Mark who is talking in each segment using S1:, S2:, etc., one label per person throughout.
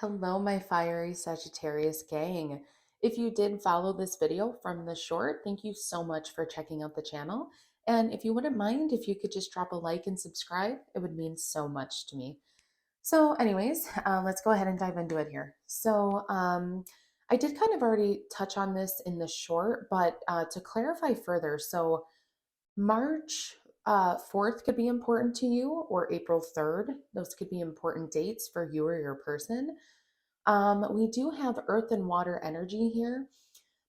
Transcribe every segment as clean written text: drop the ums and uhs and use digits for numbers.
S1: Hello, my fiery Sagittarius gang. If you did follow this video from the short, thank you so much for checking out the channel. And if you wouldn't mind, if you could just drop a like and subscribe, it would mean so much to me. So, anyways, let's go ahead and dive into it here. I did kind of already touch on this in the short, but to clarify further, so March 4th could be important to you, or April 3rd. Those could be important dates for you or your person. We do have earth and water energy here.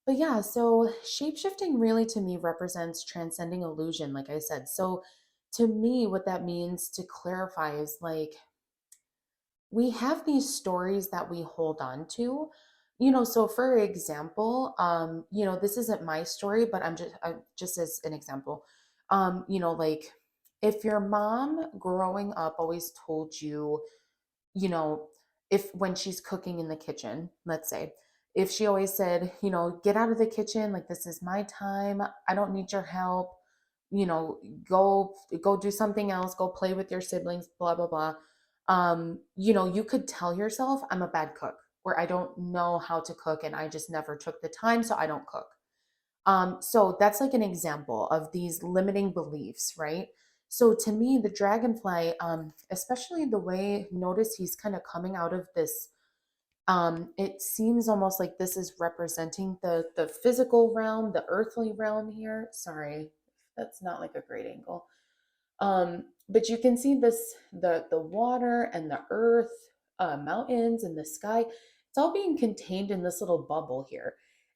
S1: But yeah, so shapeshifting really to me represents transcending illusion, like I said. So to me, what that means to clarify is like we have these stories that we hold on to. So for example, this isn't my story, but just as an example, like if your mom growing up always told you, you know, if when she's cooking in the kitchen, let's say, if she always said, get out of the kitchen, like this is my time, I don't need your help, you know, go do something else, go play with your siblings, blah blah blah. You could tell yourself, I'm a bad cook, or I don't know how to cook and I just never took the time, so I don't cook. So that's like an example of these limiting beliefs, right? So to me, the dragonfly, especially the way, notice he's kind of coming out of this. It seems almost like this is representing the physical realm, the earthly realm here. Sorry, that's not like a great angle. But you can see this, the water and the earth, mountains and the sky. It's all being contained in this little bubble here.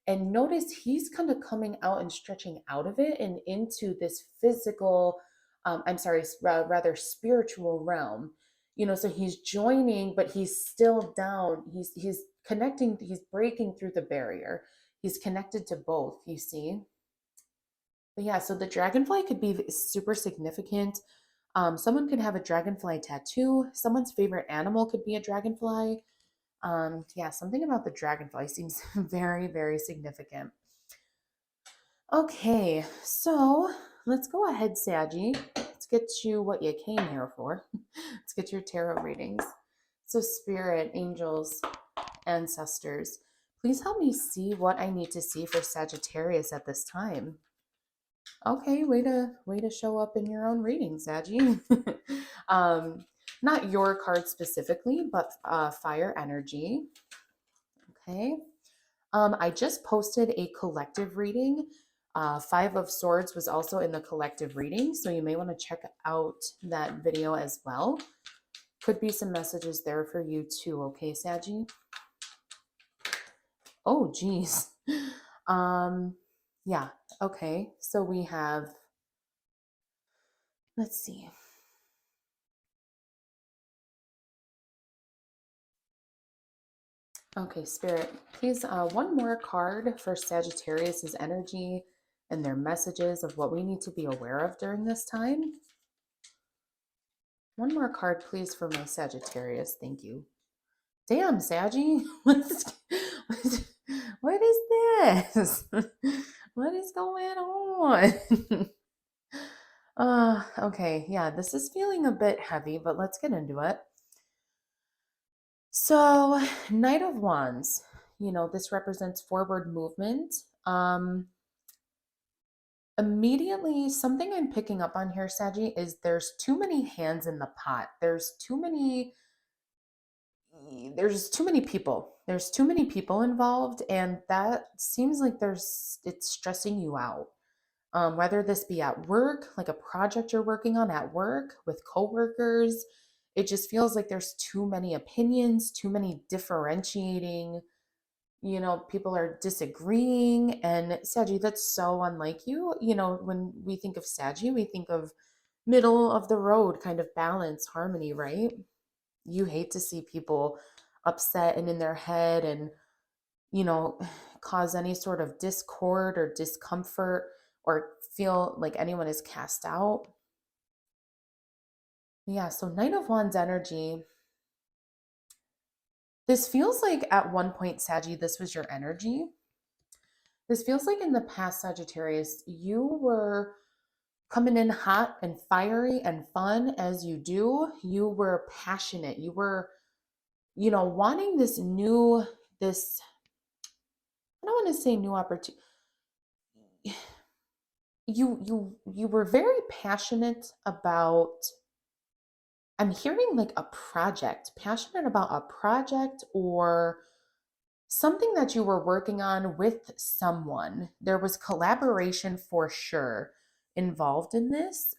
S1: And notice he's kind of coming out and stretching out of it and into this physical, I'm sorry, rather spiritual realm. So he's joining, but he's still down. He's connecting. He's breaking through the barrier. He's connected to both. You see. But yeah, so the dragonfly could be super significant. Someone could have a dragonfly tattoo. Someone's favorite animal could be a dragonfly. Yeah, something about the dragonfly seems very, very significant. Okay, so let's go ahead, Saggy. Let's get you what you came here for. Let's get your tarot readings. So, spirit, angels, ancestors, please help me see what I need to see for Sagittarius at this time. Okay, way to show up in your own reading, Saggy. um, Not your card specifically, but fire energy. Okay. I just posted a collective reading. Five of Swords was also in the collective reading, so you may want to check out that video as well. Could be some messages there for you too. Okay, Saggy. Oh, geez. Yeah. Okay. So we have. Let's see. Okay, Spirit, please, one more card for Sagittarius's energy and their messages of what we need to be aware of during this time. One more card, please, for my Sagittarius. Thank you. Damn, Saggy. What is this? What is going on? Okay, yeah, this is feeling a bit heavy, but let's get into it. So, Knight of Wands, this represents forward movement. Immediately, something I'm picking up on here, Saggy, is there's too many hands in the pot. There's too many people. There's too many people involved, and that seems like it's stressing you out. Whether this be at work, like a project you're working on at work with coworkers, it just feels like there's too many opinions, too many differentiating, people are disagreeing. And Saggy, that's so unlike you. When we think of Saggy, we think of middle of the road kind of balance, harmony, right? You hate to see people upset and in their head and, you know, cause any sort of discord or discomfort or feel like anyone is cast out. Yeah, so Knight of Wands energy. This feels like at one point, Saggy, this was your energy. This feels like in the past, Sagittarius, you were coming in hot and fiery and fun as you do. You were passionate. You were wanting this, I don't want to say new opportunity. You were very passionate about, I'm hearing like a project, passionate about a project or something that you were working on with someone. There was collaboration for sure involved in this.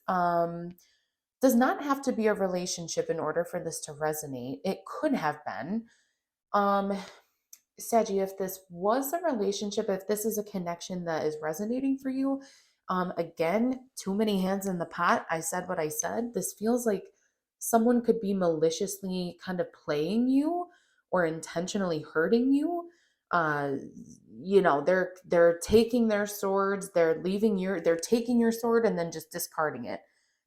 S1: Does not have to be a relationship in order for this to resonate. It could have been. Um, Saggy, if this was a relationship, if this is a connection that is resonating for you, again, too many hands in the pot. I said what I said. This feels like someone could be maliciously kind of playing you or intentionally hurting you. Uh, they're taking their swords, they're taking your sword and then just discarding it.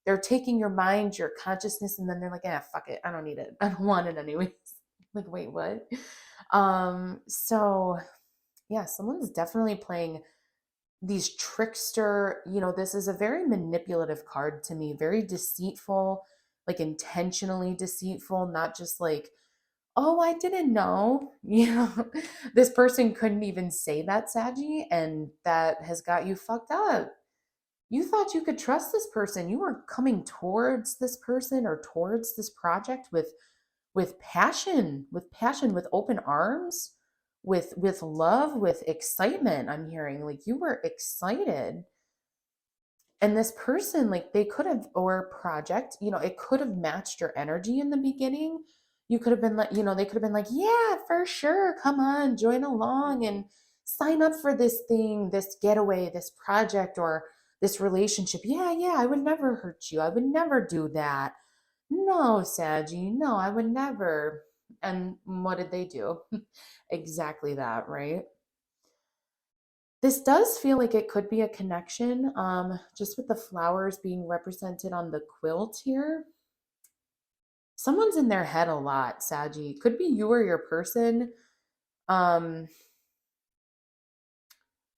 S1: They're taking your mind, your consciousness, and then they're like, fuck it. I don't need it. I don't want it anyways. Like, wait, what? So yeah, someone's definitely playing these trickster, this is a very manipulative card to me, very deceitful, like intentionally deceitful, not just like, oh, I didn't know. This person couldn't even say that, Saggy, and that has got you fucked up. You thought you could trust this person. You were coming towards this person or towards this project with passion, with open arms, with love, with excitement. I'm hearing like you were excited. And this person, like they could have, or project, it could have matched your energy in the beginning. You could have been like, they could have been like, yeah, for sure, come on, join along and sign up for this thing, this getaway, this project, or this relationship. Yeah, yeah, I would never hurt you, I would never do that. No, Saggy, no, I would never. And what did they do? Exactly that, right? This does feel like it could be a connection, just with the flowers being represented on the quilt here. Someone's in their head a lot, Saggy. Could be you or your person. Um,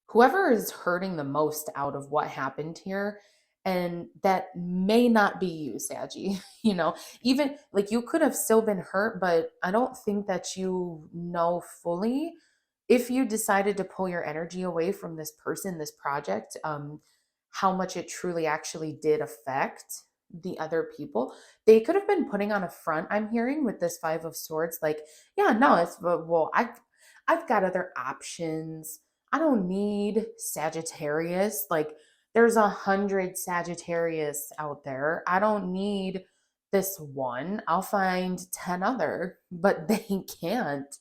S1: Whoever is hurting the most out of what happened here, and that may not be you, Saggy. Even like you could have still been hurt, but I don't think that you know fully if you decided to pull your energy away from this person, this project, how much it truly actually did affect the other people. They could have been putting on a front, I'm hearing, with this Five of Swords, like, yeah, no, it's, well, I've got other options. I don't need Sagittarius. Like, there's 100 Sagittarius out there. I don't need this one. I'll find 10 other, but they can't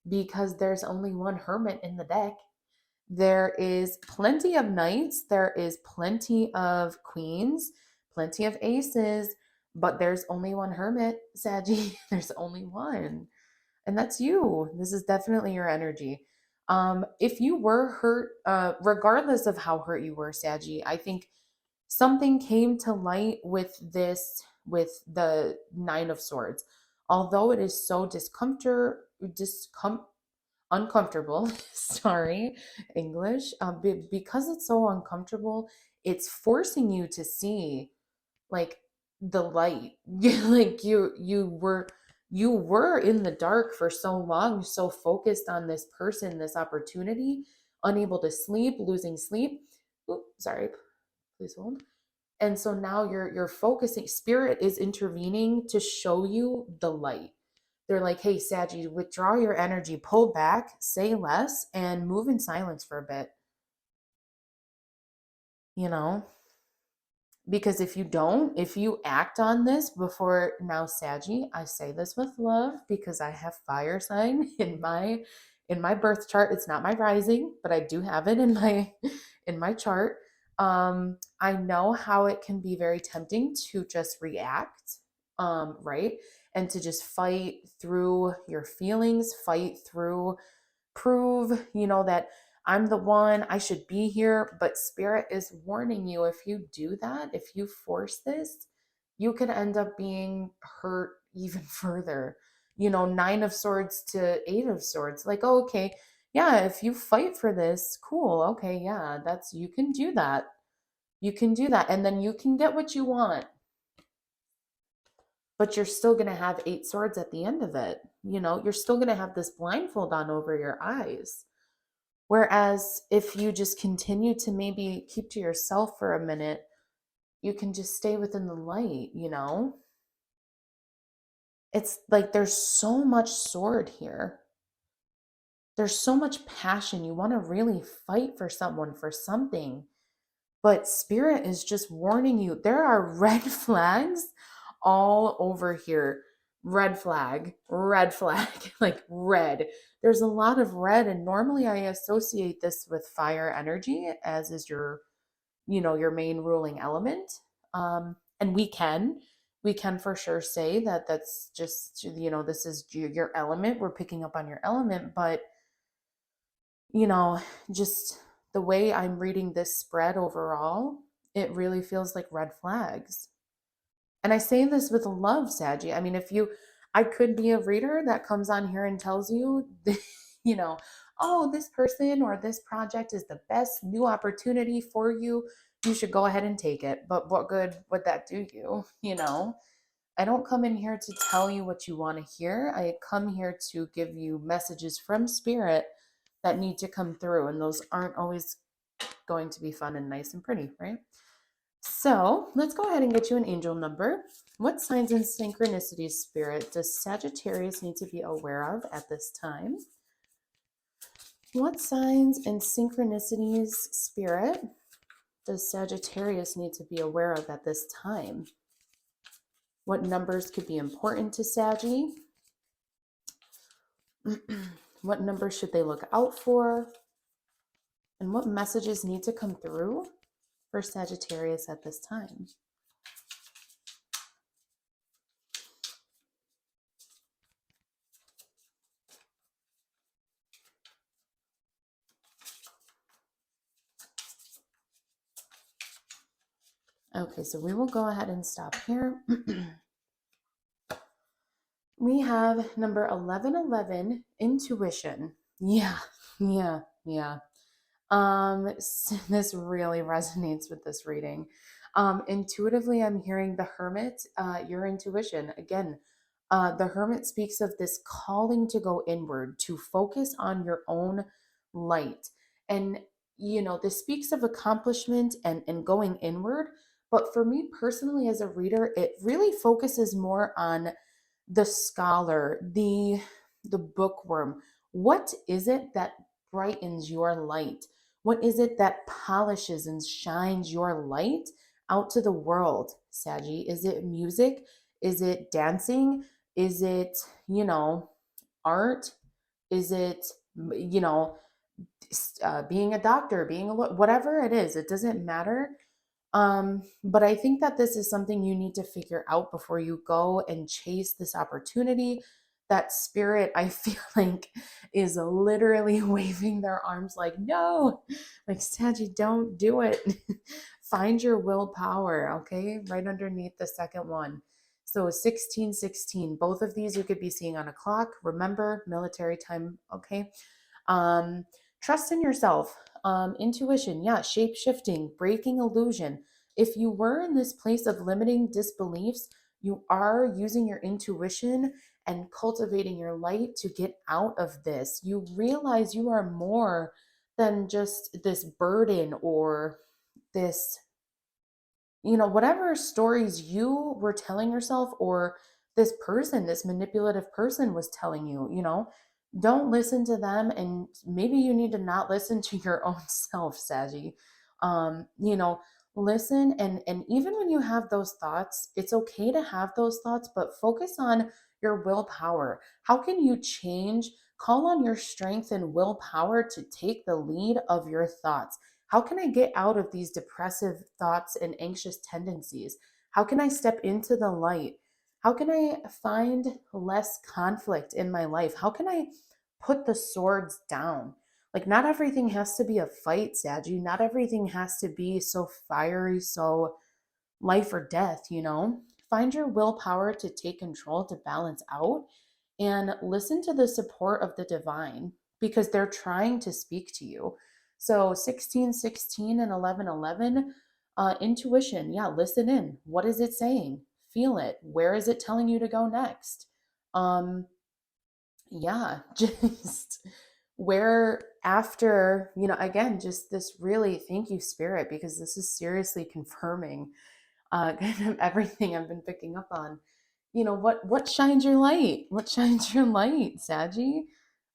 S1: because there's only one hermit in the deck. There is plenty of knights, there is plenty of queens, plenty of aces, but there's only one hermit, Saggy. There's only one. And that's you. This is definitely your energy. If you were hurt, regardless of how hurt you were, Saggy, I think something came to light with this, with the Nine of Swords. Although it is so uncomfortable, sorry, English, because it's so uncomfortable, it's forcing you to see like the light. Like you were in the dark for so long, so focused on this person, this opportunity, unable to sleep, losing sleep. Oops, sorry, please hold. And so now you're focusing, spirit is intervening to show you the light. They're like, hey, Saggy, withdraw your energy, pull back, say less, and move in silence for a bit, you know? Because if you act on this before now, Saggy, I say this with love because I have fire sign in my birth chart. It's not my rising, but I do have it in my chart. I know how it can be very tempting to just react, right? And to just fight through your feelings, fight through, prove, that I'm the one, I should be here. But spirit is warning you, if you do that, if you force this, you could end up being hurt even further. Nine of Swords to Eight of Swords. Like, oh, okay, yeah, if you fight for this, cool. Okay, yeah, you can do that. You can do that. And then you can get what you want, but you're still going to have Eight Swords at the end of it. you're still going to have this blindfold on over your eyes. Whereas if you just continue to maybe keep to yourself for a minute, you can just stay within the light. It's like there's so much sword here. There's so much passion. You want to really fight for someone, for something. But Spirit is just warning you there are red flags all over here. Red flag, like red. There's a lot of red, and normally I associate this with fire energy, as is your main ruling element. And we can for sure say that that's just, this is your element. We're picking up on your element, but you know, just the way I'm reading this spread overall, it really feels like red flags. And I say this with love, Saggy. I mean, I could be a reader that comes on here and tells you, you know, oh, this person or this project is the best new opportunity for you. You should go ahead and take it. But what good would that do you? I don't come in here to tell you what you want to hear. I come here to give you messages from Spirit that need to come through. And those aren't always going to be fun and nice and pretty, right? So let's go ahead and get you an angel number. What signs and synchronicities, Spirit, does Sagittarius need to be aware of at this time? What signs and synchronicities, Spirit, does Sagittarius need to be aware of at this time? What numbers could be important to Saggy? What numbers should they look out for? And what messages need to come through for Sagittarius at this time? Okay, so we will go ahead and stop here. We have number 1111, intuition. Yeah, yeah. This really resonates with this reading. Intuitively, I'm hearing the Hermit, your intuition. Again, the Hermit speaks of this calling to go inward, to focus on your own light. And, this speaks of accomplishment and going inward. But for me personally, as a reader, it really focuses more on the scholar, the bookworm. What is it that brightens your light? What is it that polishes and shines your light out to the world, Saggy? Is it music? Is it dancing? Is it, art? Is it, being a doctor, being whatever it is? It doesn't matter. But I think that this is something you need to figure out before you go and chase this opportunity. That Spirit, I feel like, is literally waving their arms like, no, like, Saggy, don't do it. Find your willpower, okay? Right underneath the second one. So 1616, both of these you could be seeing on a clock. Remember, military time, okay? Um, Trust in yourself, intuition, yeah, shape shifting, breaking illusion. If you were in this place of limiting disbeliefs, you are using your intuition and cultivating your light to get out of this. You realize you are more than just this burden or this, whatever stories you were telling yourself, or this person, this manipulative person was telling you, don't listen to them. And maybe you need to not listen to your own self, Saggy. Listen. And even when you have those thoughts, it's okay to have those thoughts, but focus on your willpower. How can you change? Call on your strength and willpower to take the lead of your thoughts. How can I get out of these depressive thoughts and anxious tendencies? How can I step into the light? How can I find less conflict in my life? How can I put the swords down? Like, not everything has to be a fight, Saggy. Not everything has to be so fiery, so life or death. Find your willpower to take control, to balance out, and listen to the support of the divine, because they're trying to speak to you. So 1616 and 1111, intuition, yeah, listen in. What is it saying? Feel it. Where is it telling you to go next? Um, Yeah, just where after, again, just this really thank you, Spirit, because this is seriously confirming kind of everything I've been picking up on. What shines your light? What shines your light, Saggy?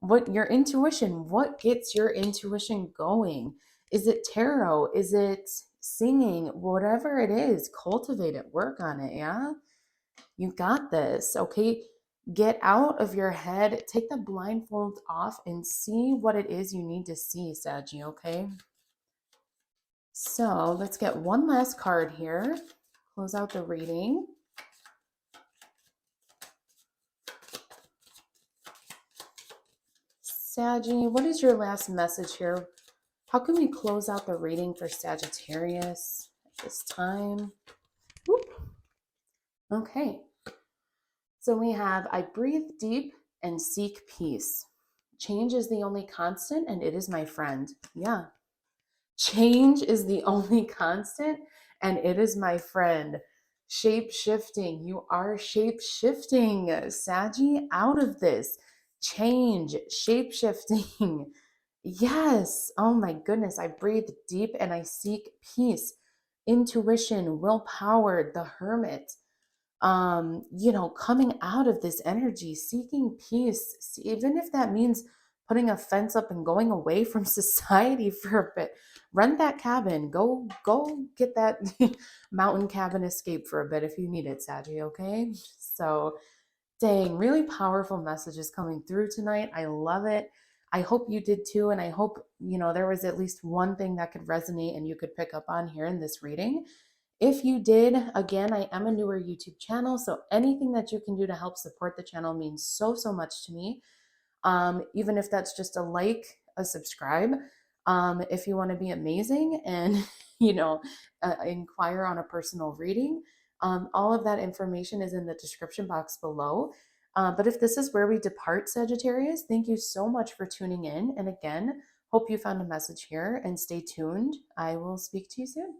S1: What your intuition? What gets your intuition going? Is it tarot? Is it singing? Whatever it is, cultivate it, work on it, yeah? You got this, okay? Get out of your head, take the blindfold off, and see what it is you need to see, Saggy, okay? So let's get one last card here. Close out the reading. Saggy, what is your last message here? How can we close out the reading for Sagittarius at this time? Whoop. Okay. So we have I breathe deep and seek peace. Change is the only constant, and it is my friend. Yeah. Change is the only constant, and it is my friend. Shape shifting. You are shape shifting, Saggy, out of this. Change, shape shifting. Yes. Oh my goodness. I breathe deep and I seek peace, intuition, willpower, the hermit. Coming out of this energy, seeking peace, even if that means putting a fence up and going away from society for a bit. Rent that cabin. Go get that mountain cabin escape for a bit if you need it, Saggy, okay? So dang, really powerful messages coming through tonight. I love it. I hope you did too. And I hope, there was at least one thing that could resonate and you could pick up on here in this reading. If you did, again, I am a newer YouTube channel. So anything that you can do to help support the channel means so, so much to me. Even if that's just a like, a subscribe. If you want to be amazing and, inquire on a personal reading, all of that information is in the description box below. But if this is where we depart, Sagittarius, thank you so much for tuning in. And again, hope you found a message here and stay tuned. I will speak to you soon.